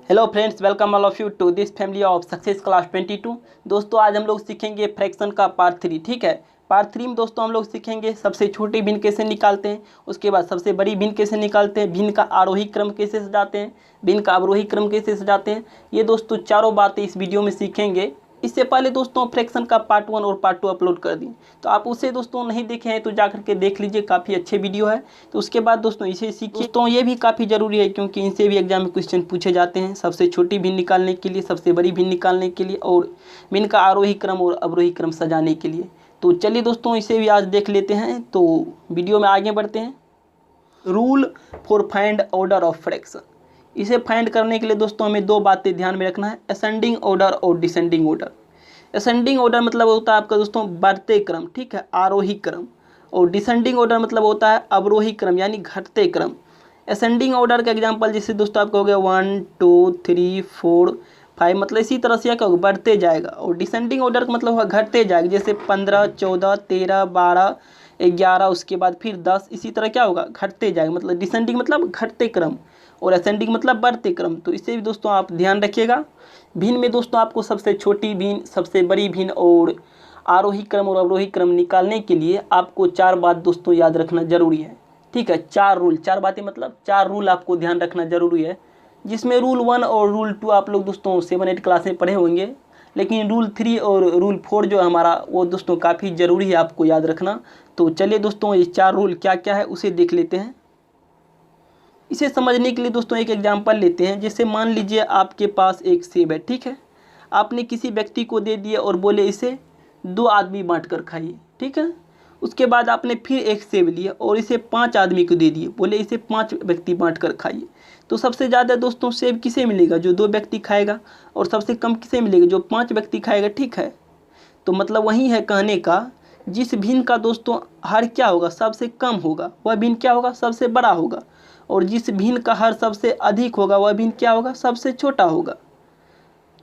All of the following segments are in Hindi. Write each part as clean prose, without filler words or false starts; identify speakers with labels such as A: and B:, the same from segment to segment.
A: Hello friends, welcome all of you to this family of success class 22। दोस्तों आज हम लोग सीखेंगे फ्रैक्शन का पार्ट 3। ठीक है, पार्ट 3 में दोस्तों हम लोग सीखेंगे सबसे छोटी भिन्न कैसे निकालते हैं, उसके बाद सबसे बड़ी भिन्न कैसे निकालते हैं, भिन्न का आरोही क्रम कैसे सजाते हैं, भिन्न का अवरोही क्रम कैसे सजाते हैं। ये दोस्तों चारों बातें इस वीडियो में सीखेंगे। इससे पहले दोस्तों फ्रैक्शन का पार्ट 1 और पार्ट 2 अपलोड कर दिए, तो आप उसे दोस्तों नहीं देखे हैं तो जा करके देख लीजिए, काफ़ी अच्छे वीडियो है। तो उसके बाद दोस्तों इसे सीखिए। दोस्तों ये भी काफ़ी ज़रूरी है क्योंकि इनसे भी एग्जाम में क्वेश्चन पूछे जाते हैं, सबसे छोटी भिन्न निकालने के लिए, सबसे बड़ी भिन्न निकालने के लिए और भिन्न का आरोही क्रम और अवरोही क्रम सजाने के लिए। तो चलिए दोस्तों इसे भी आज देख लेते हैं। तो वीडियो में आगे बढ़ते हैं। Rule for find order of fraction. इसे फाइंड करने के लिए दोस्तों हमें दो बातें ध्यान में रखना है, असेंडिंग ऑर्डर और डिसेंडिंग ऑर्डर। असेंडिंग ऑर्डर मतलब होता है आपका दोस्तों बढ़ते क्रम, ठीक है, आरोही क्रम। और डिसेंडिंग ऑर्डर मतलब होता है अवरोही क्रम यानी घटते क्रम। असेंडिंग ऑर्डर का एग्जांपल जैसे दोस्तों आपका हो गया 1 2 3 4 5, मतलब इसी तरह से क्या होगा, बढ़ते जाएगा। और डिसेंडिंग ऑर्डर का मतलब होगा घटते जाएगा, जैसे 15 14 13 12 11, उसके बाद फिर 10, इसी तरह क्या होगा, घटते जाएगा। मतलब डिसेंडिंग मतलब घटते क्रम और असेंडिंग मतलब बढ़ते क्रम। तो इसे भी दोस्तों आप ध्यान रखिएगा। भिन्न में दोस्तों आपको सबसे छोटी भिन्न, सबसे बड़ी भिन्न और आरोही क्रम और अवरोही क्रम निकालने के लिए आपको चार बात दोस्तों याद रखना जरूरी है। ठीक है, चार रूल, चार बातें मतलब चार रूल आपको ध्यान रखना जरूरी है, जिसमें रूल 1 और रूल 2 आप लोग दोस्तों 7-8 क्लास में पढ़े होंगे, लेकिन रूल 3 और रूल 4 जो है हमारा, वो दोस्तों काफ़ी ज़रूरी है आपको याद रखना। तो चलिए दोस्तों ये चार रूल क्या क्या है उसे देख लेते हैं। इसे समझने के लिए दोस्तों एक एग्जांपल लेते हैं। जैसे मान लीजिए आपके पास एक सेब है, ठीक है, आपने किसी व्यक्ति को दे दिया और बोले इसे 2 आदमी बांट कर खाइए, ठीक है। उसके बाद आपने फिर एक सेब लिया और इसे 5 आदमी को दे दिए, बोले इसे 5 व्यक्ति बांट कर खाइए। तो सबसे ज़्यादा दोस्तों सेब किसे मिलेगा, जो 2 व्यक्ति खाएगा, और सबसे कम किसे मिलेगा, जो 5 व्यक्ति खाएगा, ठीक है। तो मतलब वही है कहने का, जिस भिन्न का दोस्तों हर क्या होगा, सबसे कम होगा, वह भिन्न क्या होगा, सबसे बड़ा होगा। और जिस भिन्न का हर सबसे अधिक होगा वह भिन्न क्या होगा, सबसे छोटा होगा।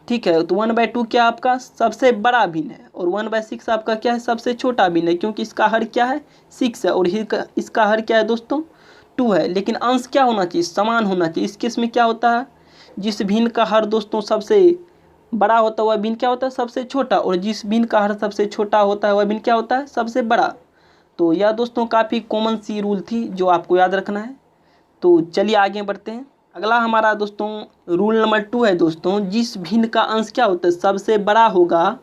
A: ठीक है, तो 1/2 क्या आपका सबसे बड़ा भिन्न है और 1/6 आपका क्या है, सबसे छोटा भिन्न है, क्योंकि इसका हर क्या है, 6 है और इसका हर क्या है दोस्तों, 2 है। लेकिन अंश क्या होना चाहिए, समान होना चाहिए। इस केस में क्या होता है, जिस भिन्न का हर दोस्तों सबसे बड़ा होता है वह भिन्न क्या होता है, सबसे छोटा, और जिस भिन्न का हर सबसे छोटा होता है वह भिन्न क्या होता है, सबसे बड़ा। तो यह दोस्तों काफ़ी कॉमन सी रूल थी जो आपको याद रखना है। तो चलिए आगे बढ़ते हैं। अगला हमारा दोस्तों रूल नंबर 2 है दोस्तों, जिस भिन्न का अंश क्या होता है, सबसे बड़ा होगा,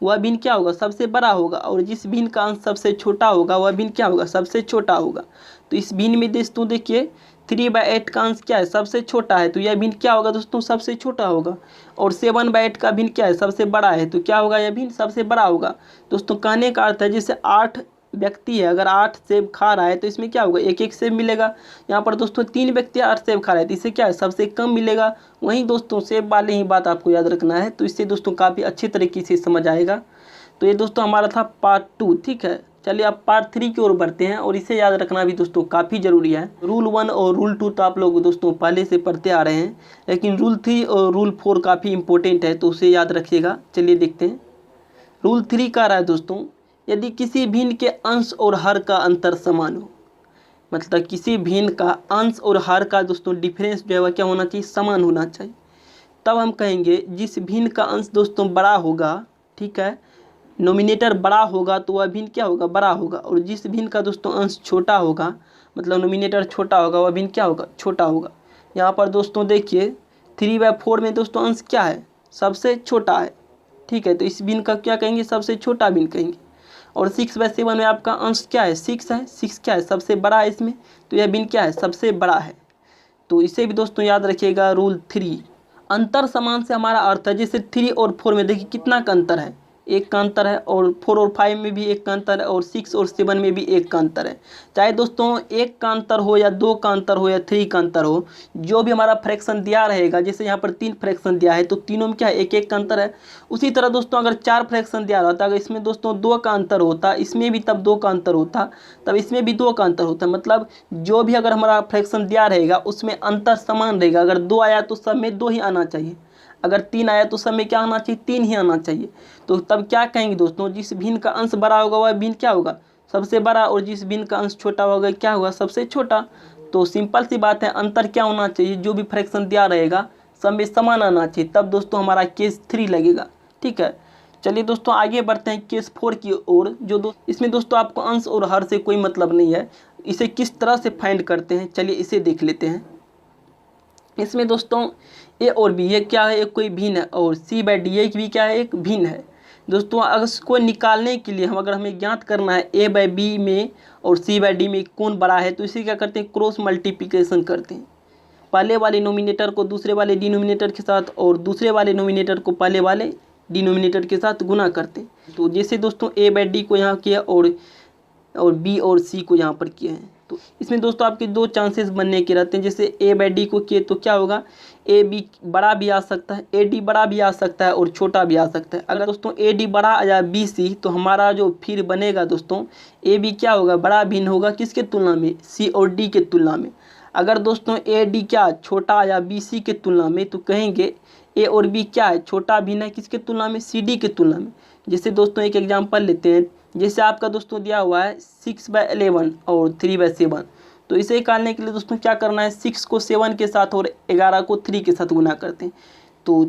A: वह भिन्न क्या होगा, सबसे बड़ा होगा। और जिस भिन्न का अंश सबसे छोटा होगा वह भिन्न क्या होगा, सबसे छोटा होगा। तो इस भिन्न में दोस्तों देखिए 3/8 का अंश क्या है, सबसे छोटा है, तो यह भिन्न क्या होगा दोस्तों, सबसे छोटा होगा। और 7/8 का भिन्न क्या है, सबसे बड़ा है, तो क्या होगा, यह भिन्न सबसे बड़ा होगा। दोस्तों कहने का अर्थ है जैसे 8 व्यक्ति है, अगर 8 सेब खा रहा है तो इसमें क्या होगा, एक एक सेब मिलेगा। यहाँ पर दोस्तों 3 व्यक्ति 8 सेब खा रहे हैं तो इससे क्या है, सबसे कम मिलेगा। वहीं दोस्तों सेब वाले ही बात आपको याद रखना है, तो इससे दोस्तों काफ़ी अच्छे तरीके से समझ आएगा। तो ये दोस्तों हमारा था पार्ट 2, ठीक है। चलिए अब पार्ट 3 की ओर बढ़ते हैं, और इसे याद रखना भी दोस्तों काफ़ी ज़रूरी है। रूल 1 और रूल 2 तो आप लोग दोस्तों पहले से पढ़ते आ रहे हैं, लेकिन रूल 3 और रूल 4 काफ़ी इंपॉर्टेंट है, तो उसे याद रखिएगा। चलिए देखते हैं। रूल 3 कह रहा है दोस्तों, यदि किसी भिन्न के अंश और हर का अंतर समान हो, मतलब किसी भिन्न का अंश और हर का दोस्तों डिफरेंस जो है वह क्या होना चाहिए, समान होना चाहिए, तब हम कहेंगे जिस भिन्न का अंश दोस्तों बड़ा होगा, ठीक है, नोमिनेटर बड़ा होगा तो वह भिन्न क्या होगा, बड़ा होगा। और जिस भिन्न का दोस्तों अंश छोटा होगा, मतलब नोमिनेटर छोटा होगा, वह भिन्न क्या होगा, छोटा होगा। यहाँ पर दोस्तों देखिए 3/4 में दोस्तों अंश क्या है, सबसे छोटा है, ठीक है, तो इस भिन्न का क्या कहेंगे, सबसे छोटा भिन्न कहेंगे। और 6/7 में आपका अंश क्या है, 6 है, 6 क्या है, सबसे बड़ा है इसमें, तो यह भिन्न क्या है, सबसे बड़ा है। तो इसे भी दोस्तों याद रखिएगा। रूल 3, अंतर समान से हमारा अर्थ है जैसे 3 और 4 में देखिए कितना का अंतर है, 1 का अंतर है, और 4 और 5 में भी 1 का अंतर है, और 6 और 7 में भी 1 का अंतर है। चाहे दोस्तों 1 का अंतर हो या 2 का अंतर हो या 3 का अंतर हो, जो भी हमारा फ्रैक्शन दिया रहेगा, जैसे यहाँ पर 3 फ्रैक्शन दिया है तो तीनों में क्या है, 1-1 का अंतर है। उसी तरह दोस्तों अगर 4 फ्रैक्शन दिया रहता, अगर इसमें दोस्तों 2 का अंतर होता, इसमें भी तब 2 का अंतर होता, तब इसमें भी 2 का अंतर होता। मतलब जो भी अगर हमारा फ्रैक्शन दिया रहेगा उसमें अंतर समान रहेगा। अगर 2 आया तो सब में 2 ही आना चाहिए, अगर 3 आया तो सब में क्या आना चाहिए, 3 ही आना चाहिए। तो तब क्या कहेंगे दोस्तों, जिस भिन्न का अंश बड़ा होगा वह भिन्न क्या होगा, सबसे बड़ा, और जिस भिन्न का अंश छोटा होगा क्या होगा, सबसे छोटा। तो सिंपल सी बात है, अंतर क्या होना चाहिए, जो भी फ्रैक्शन दिया रहेगा सब में समान आना चाहिए, तब दोस्तों हमारा केस 3 लगेगा। ठीक है, चलिए दोस्तों आगे बढ़ते हैं केस 4 की ओर। इसमें दोस्तों आपको अंश और हर से कोई मतलब नहीं है। इसे किस तरह से फाइंड करते हैं, चलिए इसे देख लेते हैं। इसमें दोस्तों ए और बी ये क्या है, एक कोई भिन्न है, और सी बाई डी ये भी क्या है, एक भिन्न है। दोस्तों अगर इसको निकालने के लिए अगर हमें ज्ञात करना है ए बाई बी में और सी बाई डी में कौन बड़ा है, तो इसे क्या करते हैं, क्रॉस मल्टीप्लिकेशन करते हैं। पहले वाले नोमिनेटर को दूसरे वाले डिनोमिनेटर के साथ और दूसरे वाले नोमिनेटर को पहले वाले डिनोमिनेटर के साथ गुना करते हैं। तो जैसे दोस्तों ए बाई डी को यहाँ किया और बी और सी को यहाँ पर किए हैं, तो इसमें दोस्तों आपके 2 चांसेस बनने के रहते हैं। जैसे ए बाई डी को किए तो क्या होगा, ए बी बड़ा भी आ सकता है, ए डी बड़ा भी आ सकता है और छोटा भी आ सकता है। अगर दोस्तों ए डी बड़ा आ जाए बी सी, तो हमारा जो फिर बनेगा दोस्तों ए बी क्या होगा, बड़ा भिन्न होगा किसके तुलना में, सी और डी के तुलना में। अगर दोस्तों ए डी क्या छोटा आया बी सी के तुलना में, तो कहेंगे ए और बी क्या है, छोटा भिन्न है किसके तुलना में, सी डी के तुलना में। जैसे दोस्तों एक एग्जांपल लेते हैं, जैसे आपका दोस्तों दिया हुआ है 6/11 और 3/7, तो इसे निकालने के लिए दोस्तों क्या करना है, 6 को 7 के साथ और 11 को 3 के साथ गुना करते हैं, तो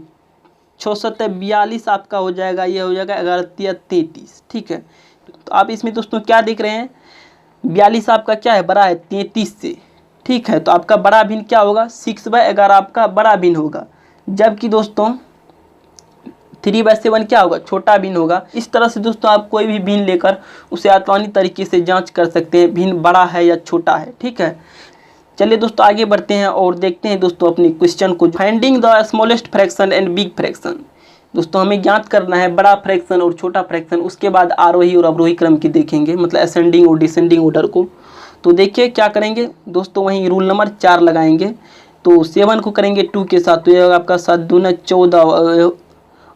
A: 6×7 = 42 आपका हो जाएगा, ये हो जाएगा 11×3 = 33। ठीक है, तो आप इसमें दोस्तों क्या देख रहे हैं, 42 आपका क्या है, बड़ा है 33 से। ठीक है, तो आपका बड़ा भिन्न क्या होगा, 6/11 आपका बड़ा भिन्न होगा, जबकि दोस्तों 3/7 क्या होगा, छोटा भिन्न होगा। इस तरह से दोस्तों आप कोई भी भिन्न लेकर उसे आसानी तरीके से जांच कर सकते हैं, भिन्न बड़ा है या छोटा है। ठीक है, चलिए दोस्तों आगे बढ़ते हैं और देखते हैं दोस्तों अपने क्वेश्चन को। Finding the smallest fraction and big fraction. दोस्तों हमें ज्ञात करना है बड़ा फ्रैक्शन और छोटा फ्रैक्शन, उसके बाद आरोही और अवरोही क्रम की देखेंगे, मतलब असेंडिंग और डिसेंडिंग ऑर्डर को। तो देखिए क्या करेंगे दोस्तों, वहीं रूल नंबर 4 लगाएंगे। तो 7 को करेंगे 2 के साथ, तो ये होगा आपका 7 दूना 14,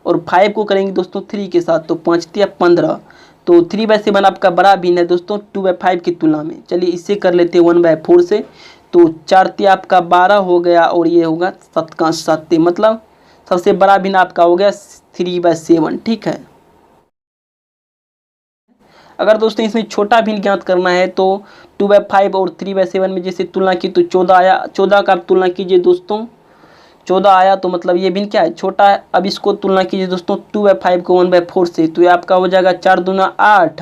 A: और 5 को करेंगे दोस्तों 3 के साथ, तो 5 × 15। तो 3/7 आपका बड़ा भिन्न है दोस्तों 2/5 की तुलना में। चलिए इससे कर लेते हैं 1/4 से, तो 4 × 3 आपका 12 हो गया, और ये होगा 7 × 7, मतलब सबसे बड़ा भिन्न आपका हो गया 3/7। ठीक है, अगर दोस्तों इसमें छोटा भिन्न ज्ञात करना है तो 2/5 और 3/7 में जैसे तुलना की तो 14 आया, 14 का आप तुलना कीजिए दोस्तों, 14 आया, तो मतलब ये भिन्न क्या है, छोटा है। अब इसको तुलना कीजिए दोस्तों 2/5 को 1/4 से, तो ये आपका हो जाएगा 4 दूना 8,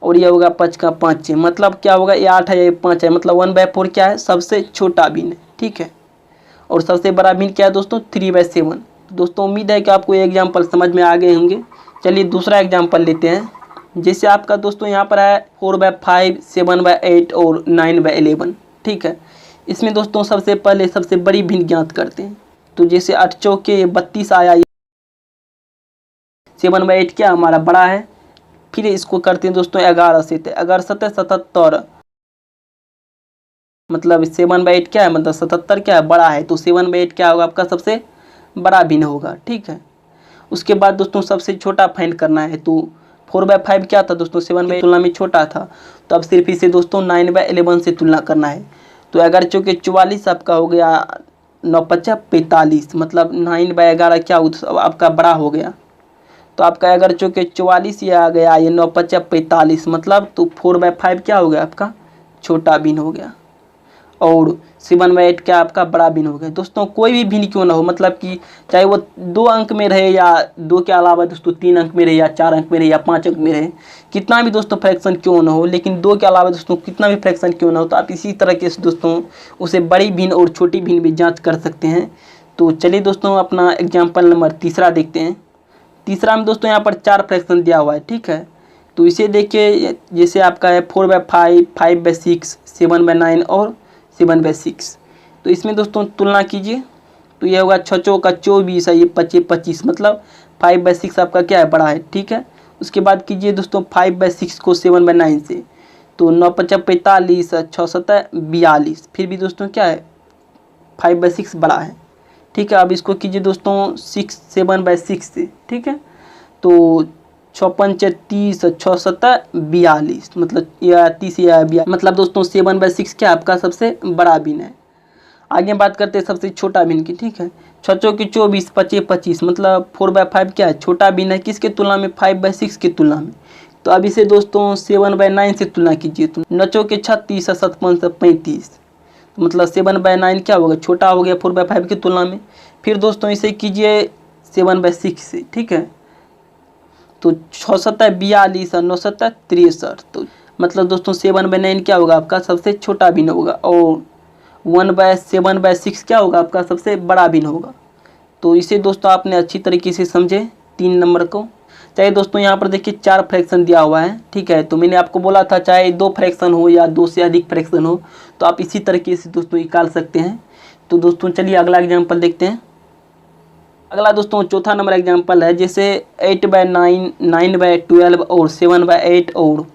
A: और ये होगा 5 का 5, मतलब क्या होगा, ये 8 है ये 5 है, मतलब 1/4 क्या है, सबसे छोटा भिन्न। ठीक है, और सबसे बड़ा भिन्न क्या है दोस्तों, 3/7। दोस्तों उम्मीद है कि आपको ये एग्जाम्पल समझ में आ गए होंगे। चलिए दूसरा एग्जाम्पल लेते हैं। जैसे आपका दोस्तों यहाँ पर है 4/5, 7/8 और 9/11। ठीक है, इसमें दोस्तों सबसे पहले सबसे बड़ी भिन्न ज्ञात करते हैं। तो जैसे 8 चौके 32 आया, 7/8 क्या हमारा बड़ा है। फिर इसको करते हैं दोस्तों 11 से, 11 7 77, मतलब 7/8 क्या है, मतलब 77 क्या है, बड़ा है। तो 7/8 क्या होगा आपका, सबसे बड़ा भिन्न होगा। ठीक है, उसके बाद दोस्तों सबसे छोटा फाइंड करना है। तो 4/5 क्या था दोस्तों, 7 की तुलना में छोटा था, तो अब सिर्फ इसे दोस्तों 9/11 से तुलना करना है। तो 11 चौके 44 आपका हो गया, 9×5 = 45, मतलब 9/11 क्या आपका बड़ा हो गया। तो आपका 11 चौके 44 ये आ गया, ये 9×5 = 45, मतलब तो 4/5 क्या हो गया आपका, छोटा भिन्न हो गया, और 7/8 क्या आपका बड़ा भिन्न हो गया। दोस्तों कोई भी भिन्न क्यों ना हो, मतलब कि चाहे वो 2 अंक में रहे या 2 के अलावा दोस्तों 3 अंक में रहे या 4 अंक में रहे या 5 अंक में रहे, कितना भी दोस्तों फ्रैक्शन क्यों ना हो, लेकिन 2 के अलावा दोस्तों कितना भी फ्रैक्शन क्यों ना हो, तो आप इसी तरह के दोस्तों उसे बड़ी भिन्न और छोटी भिन्न भी जाँच कर सकते हैं। तो चलिए दोस्तों अपना एग्जाम्पल नंबर 3 देखते हैं। तीसरा में दोस्तों यहाँ पर 4 फ्रैक्शन दिया हुआ है। ठीक है, तो इसे देखिए, जैसे आपका है 4/5, 5/6, 7/9 और 7/6। तो इसमें दोस्तों तुलना कीजिए, तो ये होगा 6 चौका 24 है, ये 25, मतलब 5/6 आपका क्या है, बड़ा है। ठीक है, उसके बाद कीजिए दोस्तों 5/6 को 7/9 से, तो 9×5 = 45, 6×7 = 42, फिर भी दोस्तों क्या है, 5/6 बड़ा है। ठीक है, अब इसको कीजिए दोस्तों 7/6 से। ठीक है, तो 6×5 = 30, 6×7 = 42, मतलब या 30 या 42, मतलब दोस्तों 7/6 क्या आपका सबसे बड़ा भिन्न है। आगे बात करते हैं सबसे छोटा भिन्न की। ठीक है, 6 चौके 24, 25, मतलब 4/5 क्या है, छोटा भिन्न है किसके तुलना में, 5/6 की तुलना में। तो अब इसे दोस्तों 7/9 से तुलना कीजिए, तो 9 चौके 36, 7×5 = 35, मतलब 7/9 क्या होगा, छोटा हो गया 4/5 की तुलना में। फिर दोस्तों इसे कीजिए 7/6 से, ठीक है। तो 6×7 = 42 और 9×7 = 63। तो मतलब दोस्तों 7/9 क्या होगा आपका सबसे छोटा भिन्न होगा, और 1/7/6 क्या होगा आपका सबसे बड़ा भिन्न होगा। तो इसे दोस्तों आपने अच्छी तरीके से समझे 3 नंबर को। चाहे दोस्तों यहाँ पर देखिए 4 फ्रैक्शन दिया हुआ है, ठीक है। तो मैंने आपको बोला था चाहे 2 फ्रैक्शन हो या 2 से अधिक फ्रैक्शन हो तो आप इसी तरीके से दोस्तों निकाल सकते हैं। तो दोस्तों चलिए अगला एग्जाम्पल देखते हैं। अगला दोस्तों चौथा नंबर एग्जाम्पल है, जैसे 8/9, 9/12 और 7/8 और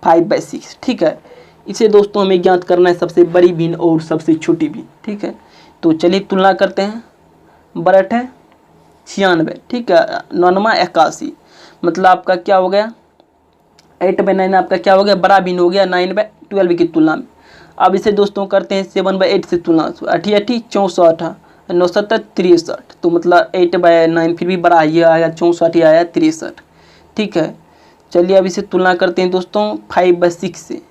A: 5/6, ठीक है। इसे दोस्तों हमें ज्ञात करना है सबसे बड़ी भिन्न और सबसे छोटी भिन्न, ठीक है। तो चलिए तुलना करते हैं। 96, ठीक है। 9 81, मतलब आपका क्या हो गया 8/9 आपका क्या हो गया बड़ा भिन्न हो गया 9/12 की तुलना में। अब इसे दोस्तों करते हैं 7/8 से तुलना। 88 64, 9×7 = 63। तो मतलब 8/9 फिर भी बड़ा ये आया 64 आया 63, ठीक है। चलिए अब इसे तुलना करते हैं दोस्तों 5/6 से।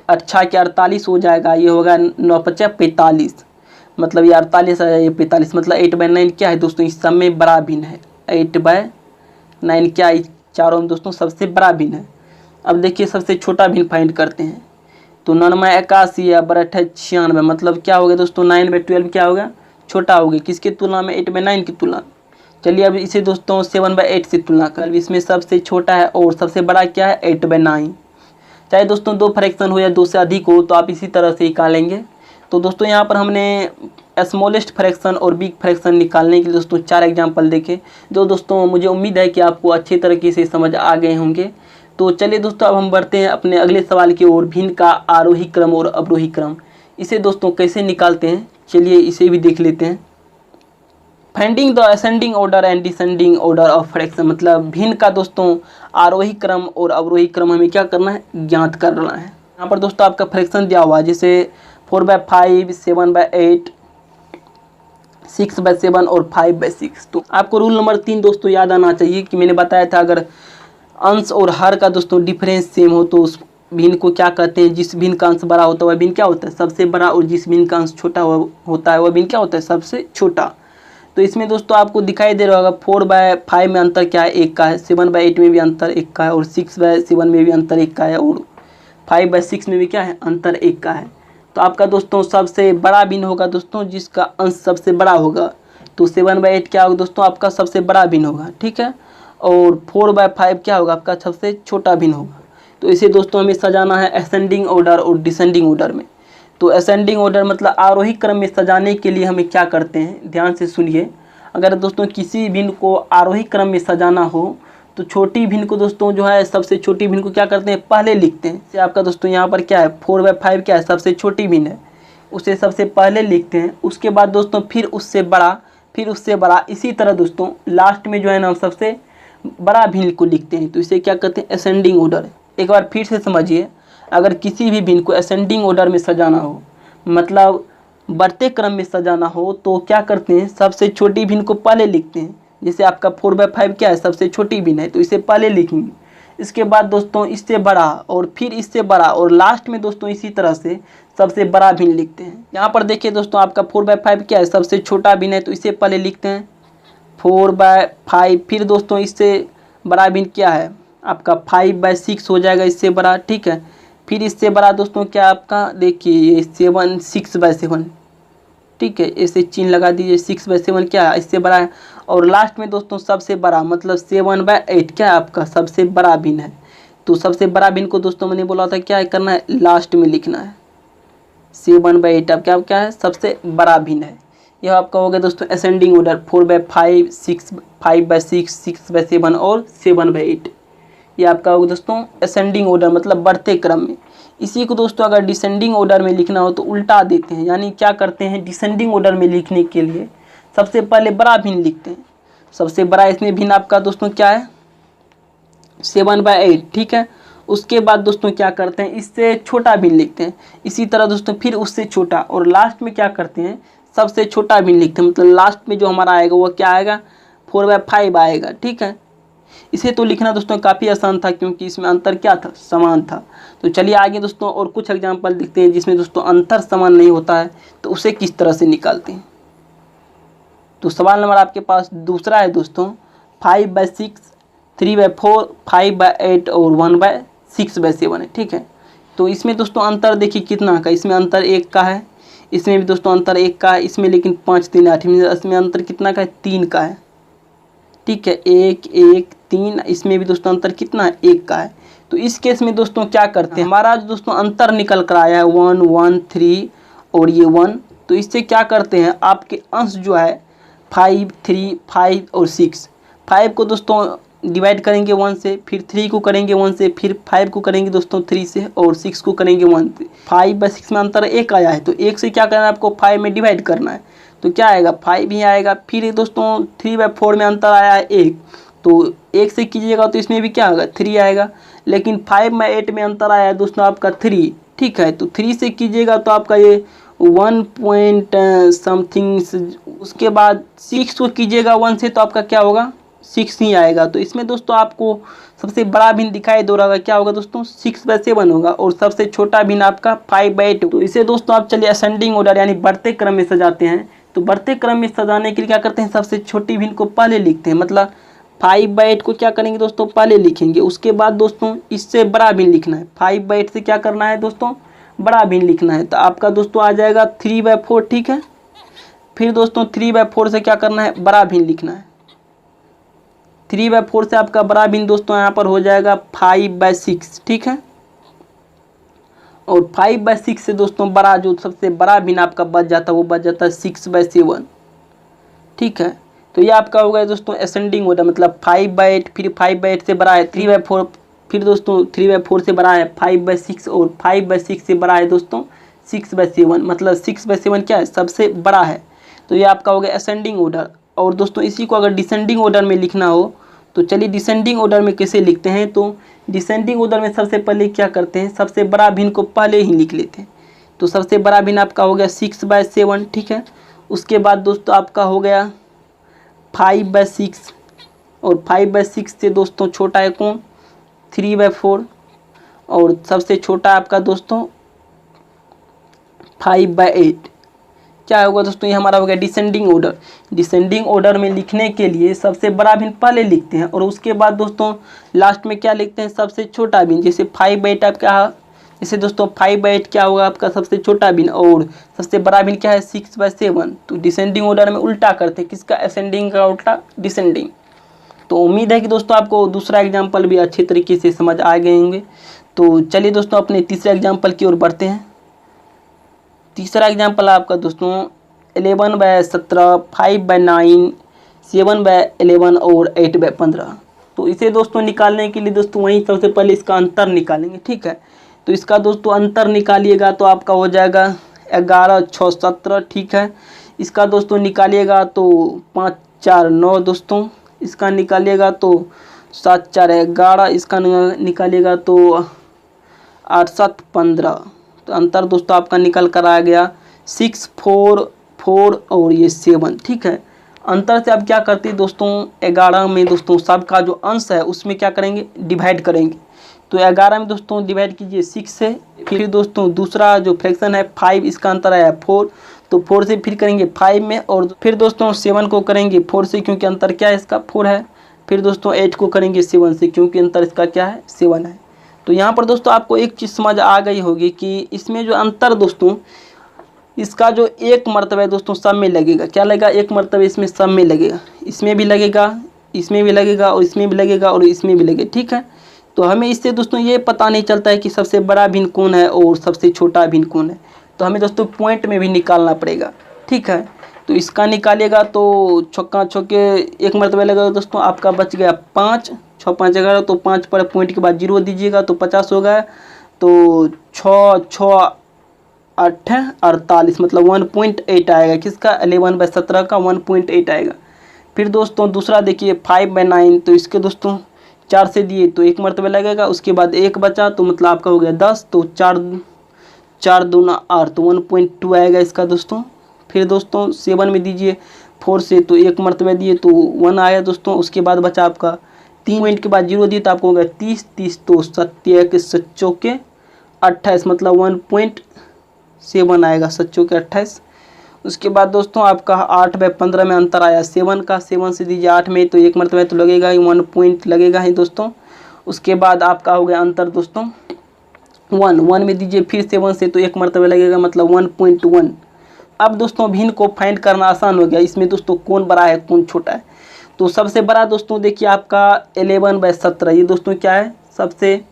A: 8 के 48 हो जाएगा, ये होगा 9×5 = 45, मतलब ये 48 आया, ये 45, मतलब 8/9 क्या है दोस्तों इस सब में बड़ा भिन्न है। 8/9 क्या है चारों में दोस्तों सबसे बड़ा भिन्न है। अब देखिए सबसे छोटा भिन्न फाइंड करते हैं। तो 9/81 या 8/96, मतलब क्या हो गया दोस्तों 9/12 क्या होगा छोटा हो गया किसकी तुलना में 8/9 की तुलना में। चलिए अब इसे दोस्तों 7/8 से तुलना कर, इसमें सबसे छोटा है और सबसे बड़ा क्या है 8/9। चाहे दोस्तों 2 फ्रैक्शन हो या 2 से अधिक हो तो आप इसी तरह से निकालेंगे। तो दोस्तों यहाँ पर हमने स्मॉलेस्ट फ्रैक्शन और बिग फ्रैक्शन निकालने के लिए दोस्तों 4 एग्जाम्पल देखे, जो दोस्तों मुझे उम्मीद है कि आपको अच्छे तरीके से समझ आ गए होंगे। तो चलिए दोस्तों अब हम बढ़ते हैं अपने अगले सवाल की ओर, भिन्न का आरोही क्रम और अवरोही क्रम। इसे दोस्तों कैसे निकालते हैं चलिए इसे भी देख लेते हैं। Finding the ascending order and descending order of fraction, मतलब भिन्न का दोस्तों आरोही क्रम और अवरोही क्रम हमें क्या करना है ज्ञात करना है। यहाँ पर दोस्तों आपका फ्रैक्शन दिया हुआ है, जैसे 4/5, 7/8, 6/7 और 5/6। तो आपको रूल नंबर 3 दोस्तों याद आना चाहिए कि मैंने बताया था अगर अंश और हर का दोस्तों डिफरेंस सेम हो तो उस भिन्न को क्या कहते हैं, जिस भिन्न का अंश बड़ा होता है वह भिन्न क्या होता है सबसे बड़ा, और जिस भिन्न का अंश छोटा होता है वह भिन्न क्या होता है सबसे छोटा। तो इसमें दोस्तों आपको दिखाई दे रहा होगा 4/5 में अंतर क्या है 1 का है, 7/8 में भी अंतर 1 का है, और 6/7 में भी अंतर 1 का है, और 5/6 में भी क्या है अंतर 1 का है। तो आपका दोस्तों सबसे बड़ा भिन्न होगा दोस्तों जिसका अंश सबसे बड़ा होगा। तो 7/8 क्या होगा दोस्तों आपका सबसे बड़ा भिन्न होगा, ठीक है। और 4/5 क्या होगा आपका सबसे छोटा भिन्न होगा। तो इसे दोस्तों हमें सजाना है असेंडिंग ऑर्डर और डिसेंडिंग ऑर्डर में। तो असेंडिंग ऑर्डर मतलब आरोही क्रम में सजाने के लिए हमें क्या करते हैं ध्यान से सुनिए। अगर दोस्तों किसी भिन्न को आरोही क्रम में सजाना हो तो छोटी भिन्न को दोस्तों जो है सबसे छोटी भिन्न को क्या करते हैं पहले लिखते हैं। जैसे आपका दोस्तों यहाँ पर क्या है 4/5 क्या है सबसे छोटी भिन्न है, उसे सबसे पहले लिखते हैं। उसके बाद दोस्तों फिर उससे बड़ा, फिर उससे बड़ा, इसी तरह दोस्तों लास्ट में जो है ना सबसे बड़ा भिन्न को लिखते हैं। तो इसे क्या कहते हैं असेंडिंग ऑर्डर। एक बार फिर से समझिए, अगर किसी भी भिन्न को असेंडिंग ऑर्डर में सजाना हो मतलब बढ़ते क्रम में सजाना हो तो क्या करते हैं सबसे छोटी भिन्न को पहले लिखते हैं। जैसे आपका 4/5 क्या है सबसे छोटी भिन्न है तो इसे पहले लिखेंगे। इसके बाद दोस्तों इससे बड़ा और फिर इससे बड़ा, और लास्ट में दोस्तों इसी तरह से सबसे बड़ा भिन्न लिखते हैं। यहाँ पर देखिए दोस्तों आपका 4/5 क्या है सबसे छोटा भिन्न है तो इसे पहले लिखते हैं 4/5। फिर दोस्तों इससे बड़ा भिन्न क्या है आपका 5/6 हो जाएगा इससे बड़ा, ठीक है। फिर इससे बड़ा दोस्तों क्या आपका देखिए ये 6/7, ठीक है। ऐसे चिन्ह लगा दीजिए 6/7 क्या है इससे बड़ा है। और लास्ट में दोस्तों सबसे बड़ा मतलब 7/8 क्या है आपका सबसे बड़ा भिन्न है। तो सबसे बड़ा भिन्न को दोस्तों मैंने बोला था क्या करना है लास्ट में लिखना है 7/8 अब क्या है सबसे बड़ा भिन्न है। यह आपका हो गया दोस्तों असेंडिंग ऑर्डर 4/5, 5/6, 6/7 और 7/8। ये आपका होगा दोस्तों असेंडिंग ऑर्डर मतलब बढ़ते क्रम में। इसी को दोस्तों अगर डिसेंडिंग ऑर्डर में लिखना हो तो उल्टा देते हैं, यानी क्या करते हैं डिसेंडिंग ऑर्डर में लिखने के लिए सबसे पहले बड़ा भिन्न लिखते हैं। सबसे बड़ा इसमें भिन्न आपका दोस्तों क्या है 7/8, ठीक है। उसके बाद दोस्तों क्या करते हैं इससे छोटा भिन्न लिखते हैं। इसी तरह दोस्तों फिर उससे छोटा, और लास्ट में क्या करते हैं सबसे छोटा भिन्न लिखते हैं। मतलब लास्ट में जो हमारा आएगा वो क्या आएगा 4/5 आएगा, ठीक है। इसे तो लिखना दोस्तों काफ़ी आसान था क्योंकि इसमें अंतर क्या था समान था। तो चलिए आगे दोस्तों और कुछ एग्जांपल देखते हैं जिसमें दोस्तों अंतर समान नहीं होता है तो उसे किस तरह से निकालते हैं। तो सवाल नंबर आपके पास दूसरा है दोस्तों 5/6, 3/4, 5/8 और 1/6/7 है। ठीक है, तो इसमें दोस्तों अंतर देखिए कितना का, इसमें अंतर 1 का है, इसमें भी दोस्तों अंतर 1 का है, इसमें लेकिन 5 3 8 में इसमें अंतर कितना का है, 3 का है। ठीक है, 1 1 3, इसमें भी दोस्तों अंतर कितना है, 1 का है। तो इस केस में दोस्तों क्या करते हैं, हमारा जो दोस्तों अंतर निकल कर आया है 1 1 3 और ये 1, तो इससे क्या करते हैं, आपके अंश जो है 5 3 5 और 6, 5 को दोस्तों डिवाइड करेंगे 1 से, फिर 3 को करेंगे 1 से, फिर 5 को करेंगे दोस्तों 3 से, और 6 को करेंगे 1 से। 5/6 में अंतर 1 आया है, तो 1 से क्या करना है आपको, 5 में डिवाइड करना है, तो क्या आएगा 5 ही आएगा। फिर दोस्तों 3/4 में अंतर आया है 1, तो 1 से कीजिएगा तो इसमें भी क्या होगा, 3 आएगा। लेकिन 5/8 में अंतर आया है दोस्तों आपका 3। ठीक है, तो 3 से कीजिएगा तो आपका ये 1 पॉइंट समथिंग, उसके बाद 6 को कीजिएगा 1 से तो आपका क्या होगा, 6 ही आएगा। तो इसमें दोस्तों आपको सबसे बड़ा भिन्न दिखाई दे रहा होगा, क्या होगा दोस्तों, 6/7 होगा, और सबसे छोटा भिन्न आपका 5/8। तो इसे दोस्तों आप चलिए असेंडिंग ऑर्डर यानी बढ़ते क्रम में सजाते हैं। तो बढ़ते क्रम में सजाने के लिए क्या करते हैं, सबसे छोटी भिन्न को पहले लिखते हैं, मतलब 5/8 को क्या करेंगे दोस्तों, पहले लिखेंगे, उसके बाद दोस्तों इससे बड़ा भिन्न लिखना है। 5/8 से क्या करना है दोस्तों, बड़ा भिन्न लिखना है, तो आपका दोस्तों आ जाएगा 3/4। ठीक है, फिर दोस्तों 3/4 से क्या करना है, बड़ा भिन्न लिखना है। 3/4 से आपका बड़ा भिन्न दोस्तों यहाँ पर हो जाएगा 5/6। ठीक है, और 5/6 से दोस्तों बड़ा जो सबसे बड़ा भिन्न आपका बच जाता है वो बच जाता है 6/7। ठीक है, तो ये आपका हो गया दोस्तों असेंडिंग ऑर्डर, मतलब 5/8, फिर 5/8 से बड़ा है 3/4, फिर दोस्तों 3/4 से बड़ा है 5/6, और 5/6 से बड़ा है दोस्तों 6/7, मतलब 6/7 क्या है, सबसे बड़ा है। तो ये आपका हो गया असेंडिंग ऑर्डर। और दोस्तों इसी को अगर डिसेंडिंग ऑर्डर में लिखना हो तो चलिए डिसेंडिंग ऑर्डर में कैसे लिखते हैं, तो डिसेंडिंग ऑर्डर में सबसे पहले क्या करते हैं, सबसे बड़ा भिन्न को पहले ही लिख लेते हैं। तो सबसे बड़ा भिन्न आपका हो गया 6/7। ठीक है, उसके बाद दोस्तों आपका हो गया 5/6, और 5/6 से दोस्तों छोटा है कौन, 3/4, और सबसे छोटा आपका दोस्तों 5/8। क्या होगा दोस्तों, ये हमारा हो गया डिसेंडिंग ऑर्डर। डिसेंडिंग ऑर्डर में लिखने के लिए सबसे बड़ा भिन्न पहले लिखते हैं, और उसके बाद दोस्तों लास्ट में क्या लिखते हैं, सबसे छोटा भिन्न। जैसे 5/8 आपका, जैसे दोस्तों 5/8 क्या होगा आपका सबसे छोटा भिन्न, और सबसे बड़ा भिन्न क्या है 6/7। तो डिसेंडिंग ऑर्डर में उल्टा करते हैं, किसका, असेंडिंग का उल्टा डिसेंडिंग। तो उम्मीद है कि दोस्तों आपको दूसरा एग्जाम्पल भी अच्छे तरीके से समझ आ गए होंगे। तो चलिए दोस्तों अपने तीसरे एग्जाम्पल की ओर बढ़ते हैं। तीसरा एग्जाम्पल आपका दोस्तों 11/17, 5/9, 7/11 और 8/15। तो इसे दोस्तों निकालने के लिए दोस्तों वहीं सबसे पहले इसका अंतर निकालेंगे। ठीक है, तो इसका दोस्तों अंतर निकालिएगा तो आपका हो जाएगा 11 6 17। ठीक है, इसका दोस्तों निकालिएगा तो 5 4 9 दोस्तों, इसका निकालिएगा तो 7 4 11, इसका निकालिएगा तो 8 7 15। तो अंतर दोस्तों आपका निकल कर आ गया 6 4 4 और ये 7। ठीक है, अंतर से आप क्या करते हैं दोस्तों, 11 में दोस्तों सबका जो अंश है उसमें क्या करेंगे, डिवाइड करेंगे। तो 11 में दोस्तों डिवाइड कीजिए 6 से, फिर दोस्तों दूसरा जो फ्रैक्शन है 5, इसका अंतर आया 4, तो 4 से फिर करेंगे 5 में, और फिर दोस्तों 7 को करेंगे 4 से, क्योंकि अंतर क्या है इसका 4 है। फिर दोस्तों 8 को करेंगे 7 से, क्योंकि अंतर इसका क्या है 7 है। तो यहाँ पर दोस्तों आपको एक चीज़ समझ आ गई होगी कि इसमें जो अंतर दोस्तों, इसका जो एक मर्तबा है दोस्तों सब में लगेगा। क्या लगेगा, एक मर्तबा इसमें सब में लगेगा, इसमें भी लगेगा, इसमें भी लगेगा, और इसमें भी लगेगा, और इसमें भी लगेगा। ठीक है, तो हमें इससे दोस्तों ये पता नहीं चलता है कि सबसे बड़ा भिन्न कौन है और सबसे छोटा भिन्न कौन है, तो हमें दोस्तों पॉइंट में भी निकालना पड़ेगा। ठीक है, तो इसका निकालिएगा तो छक्का छक्के एक मरतबा लगेगा दोस्तों, आपका बच गया 5 6 5 11। तो 5 पर पॉइंट के बाद 0 दीजिएगा तो 50 हो गया। तो 6 6 8 48, मतलब 1.8 आएगा, किसका 11/17 का 1.8 आएगा। फिर दोस्तों दूसरा देखिए 5/9, तो इसके दोस्तों 4 से दिए तो एक मरतबा लगेगा, उसके बाद 1 बचा तो मतलब आपका हो गया 10, तो 4 दूना 8, तो 1.2 आएगा इसका दोस्तों। फिर दोस्तों 7 में दीजिए 4 से, तो एक मरतबा दिए तो 1 आया दोस्तों। उसके बाद बचा आपका 3 पॉइंट के बाद 0 दिए तो आपको हो गया 30 30, तो 7 7 चौके 28, मतलब 1.7 आएगा, 7 चौके 28। उसके बाद दोस्तों आपका 8/15 में अंतर आया 7 का, 7 से दीजिए 8 में तो 1 मरतबा तो लगेगा ही, 1 पॉइंट लगेगा ही दोस्तों। उसके बाद आपका हो गया अंतर दोस्तों 1 में दीजिए फिर 7 से तो 1 मरतबा लगेगा, मतलब 1.1। अब दोस्तों भिन्न को फाइंड करना आसान हो गया। इसमें दोस्तों कौन बड़ा है कौन छोटा है। तो सबसे बड़ा दोस्तों देखिए आपका 11/17, ये दोस्तों क्या है, सबसे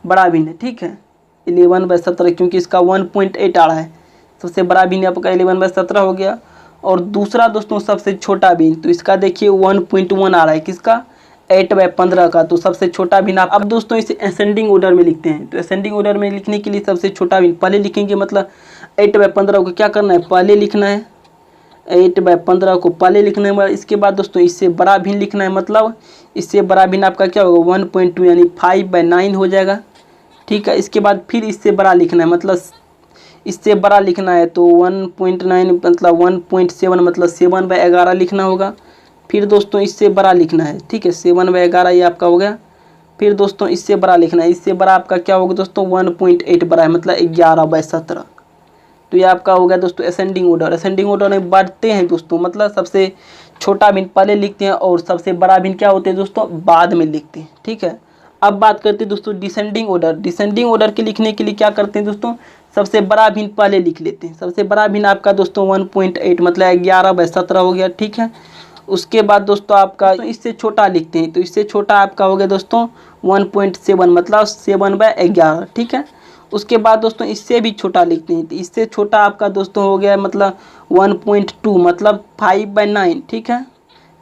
A: बड़ा भिन्न है, ठीक है 11/17, क्योंकि इसका 1.8 आ रहा है। सबसे बड़ा भिन्न आपका 11/17 हो गया। और दूसरा दोस्तों सबसे छोटा भिन्न, तो इसका देखिए 1.1 आ रहा है, किसका 8/15 का, तो सबसे छोटा भिन्न। अब दोस्तों इसे असेंडिंग ऑर्डर में लिखते हैं। तो असेंडिंग ऑर्डर में लिखने के लिए सबसे छोटा भिन्न पहले लिखेंगे, मतलब 8/15 को क्या करना है, पहले लिखना है, 8/15 को पहले लिखने के बाद इसके बाद दोस्तों इससे बड़ा भिन्न लिखना है, मतलब इससे बड़ा भिन्न आपका क्या होगा 1.2 यानी 5/9 हो जाएगा, ठीक है। इसके बाद फिर इससे बड़ा लिखना है, मतलब इससे बड़ा लिखना है तो 1.9 मतलब 1.7 मतलब 7/11 लिखना होगा। फिर दोस्तों इससे बड़ा लिखना है, ठीक है 7/11 ये आपका हो गया। फिर दोस्तों इससे बड़ा लिखना है, इससे बड़ा आपका क्या होगा दोस्तों 1.8 बड़ा है, मतलब 11/17। तो ये आपका हो गया दोस्तों असेंडिंग ऑर्डर। असेंडिंग ऑर्डर में बढ़ते हैं दोस्तों, मतलब सबसे छोटा भिन्न पहले लिखते हैं और सबसे बड़ा भिन्न क्या होते हैं दोस्तों बाद में लिखते हैं, ठीक है। अब बात करते हैं दोस्तों डिसेंडिंग ऑर्डर। डिसेंडिंग ऑर्डर के लिखने के लिए क्या करते हैं दोस्तों, सबसे बड़ा भिन्न पहले लिख लेते हैं। सबसे बड़ा भिन्न आपका दोस्तों 1.8 मतलब 11/17 हो गया, ठीक है। उसके बाद दोस्तों आपका तो इससे छोटा लिखते हैं, तो इससे छोटा आपका हो गया दोस्तों 1.7 मतलब 7/11, ठीक है। उसके बाद दोस्तों इससे भी छोटा लिखते हैं, तो इससे छोटा आपका दोस्तों हो गया मतलब 1.2 मतलब 5/9, ठीक है।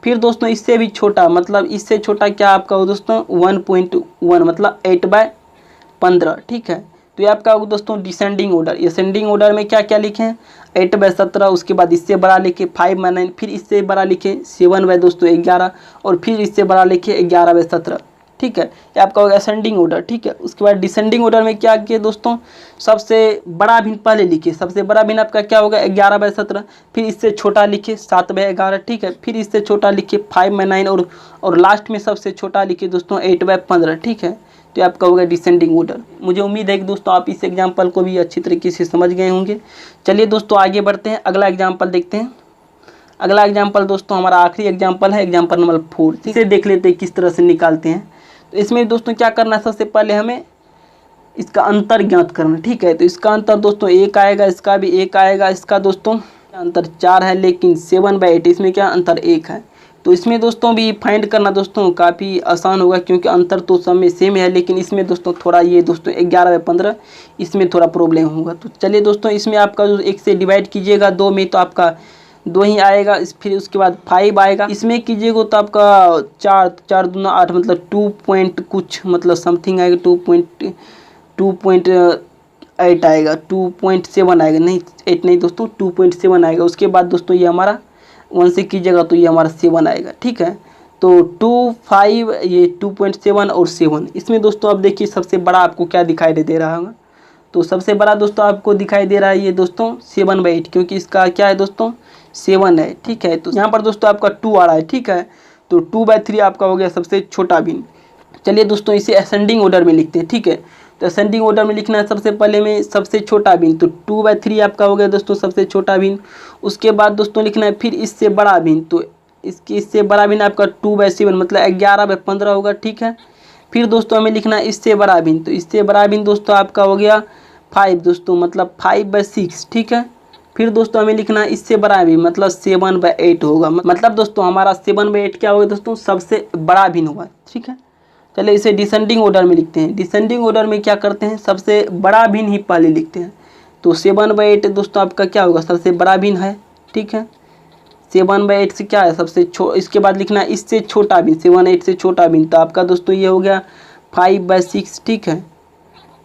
A: फिर दोस्तों इससे भी छोटा, मतलब इससे छोटा क्या आपका हो दोस्तों 1.1 मतलब 8/15, ठीक है। तो ये आपका हो दोस्तों डिसेंडिंग ऑर्डर। असेंडिंग ऑर्डर में क्या क्या लिखें 8/17, उसके बाद इससे बड़ा लिखे 5/9, फिर इससे बड़ा लिखे 7/11 और फिर इससे बड़ा लिखे 11/17, ठीक है। ये आपका होगा असेंडिंग ऑर्डर, ठीक है। उसके बाद डिसेंडिंग ऑर्डर में क्या किए दोस्तों, सबसे बड़ा भिन्न पहले लिखिए। सबसे बड़ा भिन्न आपका क्या होगा 11/17, फिर इससे छोटा लिखिए 7/11, ठीक है। फिर इससे छोटा लिखिए 5/9 और लास्ट में सबसे छोटा लिखिए दोस्तों 8/15, ठीक है। तो ये आपका होगा डिसेंडिंग ऑर्डर। मुझे उम्मीद है कि दोस्तों आप इस एग्जाम्पल को भी अच्छी तरीके से समझ गए होंगे। चलिए दोस्तों आगे बढ़ते हैं, अगला एग्जाम्पल देखते हैं। अगला एग्जाम्पल दोस्तों हमारा आखिरी एग्जाम्पल है, एग्जाम्पल नंबर 4। इसे देख लेते हैं किस तरह से निकालते हैं। तो इसमें दोस्तों क्या करना है, सबसे पहले हमें इसका अंतर ज्ञात करना, ठीक है। तो इसका अंतर दोस्तों 1 आएगा, इसका भी 1 आएगा, इसका दोस्तों अंतर 4 है, लेकिन 7/8 इसमें क्या अंतर 1 है। तो इसमें दोस्तों भी फाइंड करना दोस्तों काफ़ी आसान होगा, क्योंकि अंतर तो सब में सेम है, लेकिन इसमें दोस्तों थोड़ा ये दोस्तों 11/15 इसमें थोड़ा प्रॉब्लम होगा। तो चलिए दोस्तों इसमें आपका जो 1 से डिवाइड कीजिएगा 2 में तो आपका 2 ही आएगा, फिर उसके बाद 5 आएगा। इसमें कीजिएगा तो आपका 4 दूना 8 मतलब 2 पॉइंट कुछ मतलब समथिंग आएगा, 2.8 आएगा, 2.7 आएगा, नहीं 8 नहीं दोस्तों 2.7 आएगा। उसके बाद दोस्तों ये हमारा 1 से कीजिएगा तो ये हमारा 7 आएगा, ठीक है। तो 2, 5 ये 2.7 और 7। इसमें दोस्तों अब देखिए सबसे बड़ा आपको क्या दिखाई दे रहा होगा। तो सबसे बड़ा दोस्तों आपको दिखाई दे रहा है ये दोस्तों 7/8, क्योंकि इसका क्या है दोस्तों 7 है, ठीक है। तो यहाँ पर दोस्तों आपका 2 आ रहा है, ठीक है। तो 2/3 आपका हो गया सबसे छोटा भिन्न। चलिए दोस्तों इसे असेंडिंग ऑर्डर में लिखते हैं, ठीक है। तो असेंडिंग ऑर्डर में लिखना है सबसे पहले में सबसे छोटा भिन्न, तो 2/3 आपका हो गया दोस्तों सबसे छोटा भिन्न। उसके बाद दोस्तों लिखना है फिर इससे बड़ा भिन्न, तो इससे बड़ा भिन्न आपका 2/7 मतलब 11/15 होगा, ठीक है। फिर दोस्तों हमें लिखना है इससे बड़ा भिन्न, तो इससे बड़ा भिन्न दोस्तों आपका हो गया 5 दोस्तों मतलब 5/6, ठीक है। फिर दोस्तों हमें लिखना है इससे बड़ा भी मतलब 7/8 होगा, मतलब दोस्तों हमारा 7/8 क्या होगा दोस्तों सबसे बड़ा भिन्न होगा, ठीक है। चलिए इसे डिसेंडिंग ऑर्डर में लिखते हैं। डिसेंडिंग ऑर्डर में क्या करते हैं सबसे बड़ा भिन्न ही पहले लिखते हैं। तो 7/8 दोस्तों आपका क्या होगा सबसे बड़ा भिन्न है, ठीक है। 7/8 से क्या है सबसे इसके बाद लिखना है इससे छोटा भिन्न, 7/8 से छोटा भिन्न, तो आपका दोस्तों ये हो गया 5/6, ठीक है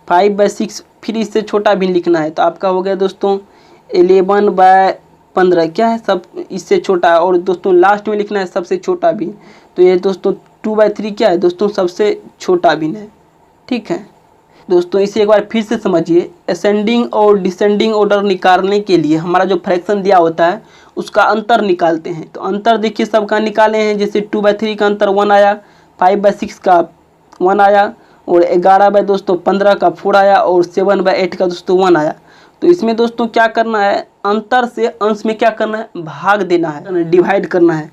A: 5/6। फिर इससे छोटा भिन्न लिखना है तो आपका हो गया दोस्तों 11/15 क्या है सब इससे छोटा है। और दोस्तों लास्ट में लिखना है सबसे छोटा भिन्न, तो ये दोस्तों 2/3 क्या है दोस्तों सबसे छोटा भिन्न है, ठीक है। दोस्तों इसे एक बार फिर से समझिए। असेंडिंग और डिसेंडिंग ऑर्डर निकालने के लिए हमारा जो फ्रैक्शन दिया होता है उसका अंतर निकालते हैं। तो अंतर देखिए सबका निकाले हैं, जैसे 2/3 का अंतर 1 आया, 5/6 का 1 आया और 11/15 का 4 आया और 7/8 का दोस्तों 1 आया। तो इसमें दोस्तों क्या करना है, अंतर से अंश में क्या करना है, भाग देना है, डिवाइड करना है।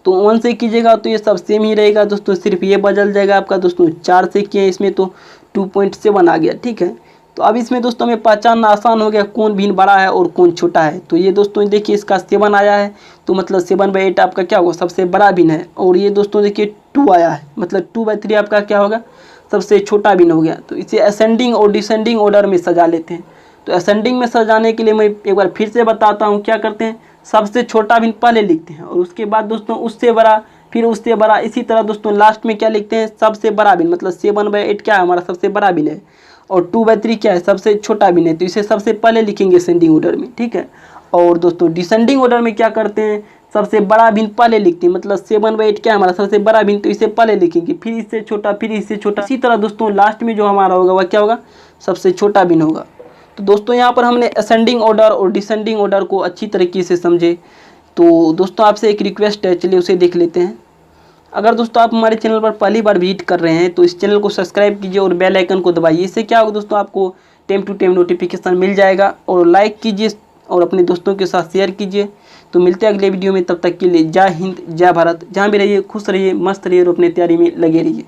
A: तो 1 से कीजिएगा तो ये सब सेम ही रहेगा दोस्तों, सिर्फ ये बदल जाएगा आपका दोस्तों। 4 से किए इसमें तो 2.7 आ गया, ठीक है। तो अब इसमें दोस्तों हमें पहचानना आसान हो गया कौन भिन्न बड़ा है और कौन छोटा है। तो ये दोस्तों देखिए इसका 7 आया है, तो मतलब 7/8 आपका क्या होगा, सबसे बड़ा भिन्न है। और ये दोस्तों देखिए 2 आया है, मतलब 2/3 आपका क्या होगा, सबसे छोटा भिन्न हो गया। तो इसे असेंडिंग और डिसेंडिंग ऑर्डर में सजा लेते हैं। तो असेंडिंग में सजाने के लिए मैं एक बार फिर से बताता हूँ, क्या करते हैं, सबसे छोटा भिन्न पहले लिखते हैं और उसके बाद दोस्तों उससे बड़ा, फिर उससे बड़ा, इसी तरह दोस्तों लास्ट में क्या लिखते हैं, सबसे बड़ा भिन्न। मतलब 7/8 क्या है, हमारा सबसे बड़ा भिन्न है, और 2/3 क्या है, सबसे छोटा भिन्न है। तो इसे सबसे पहले लिखेंगे असेंडिंग ऑर्डर में, ठीक है। और दोस्तों डिसेंडिंग ऑर्डर में क्या करते हैं, सबसे बड़ा भिन्न पहले लिखते हैं। मतलब 7/8 क्या है, हमारा सबसे बड़ा भिन्न, तो इसे पहले लिखेंगे, फिर इससे छोटा, फिर इससे छोटा। इसी तरह दोस्तों लास्ट में जो हमारा होगा वह क्या होगा, सबसे छोटा भिन्न होगा। तो दोस्तों यहाँ पर हमने असेंडिंग ऑर्डर और डिसेंडिंग ऑर्डर को अच्छी तरीके से समझे। तो दोस्तों आपसे एक रिक्वेस्ट है, चलिए उसे देख लेते हैं। अगर दोस्तों आप हमारे चैनल पर पहली बार विजिट कर रहे हैं तो इस चैनल को सब्सक्राइब कीजिए और बेल आइकन को दबाइए। इससे क्या होगा दोस्तों, आपको टाइम टू टाइम नोटिफिकेशन मिल जाएगा। और लाइक कीजिए और अपने दोस्तों के साथ शेयर कीजिए। तो मिलते हैं अगले वीडियो में, तब तक के लिए जय हिंद, जय भारत। जहाँ भी रहिए खुश रहिए, मस्त रहिए और अपने तैयारी में लगे रहिए।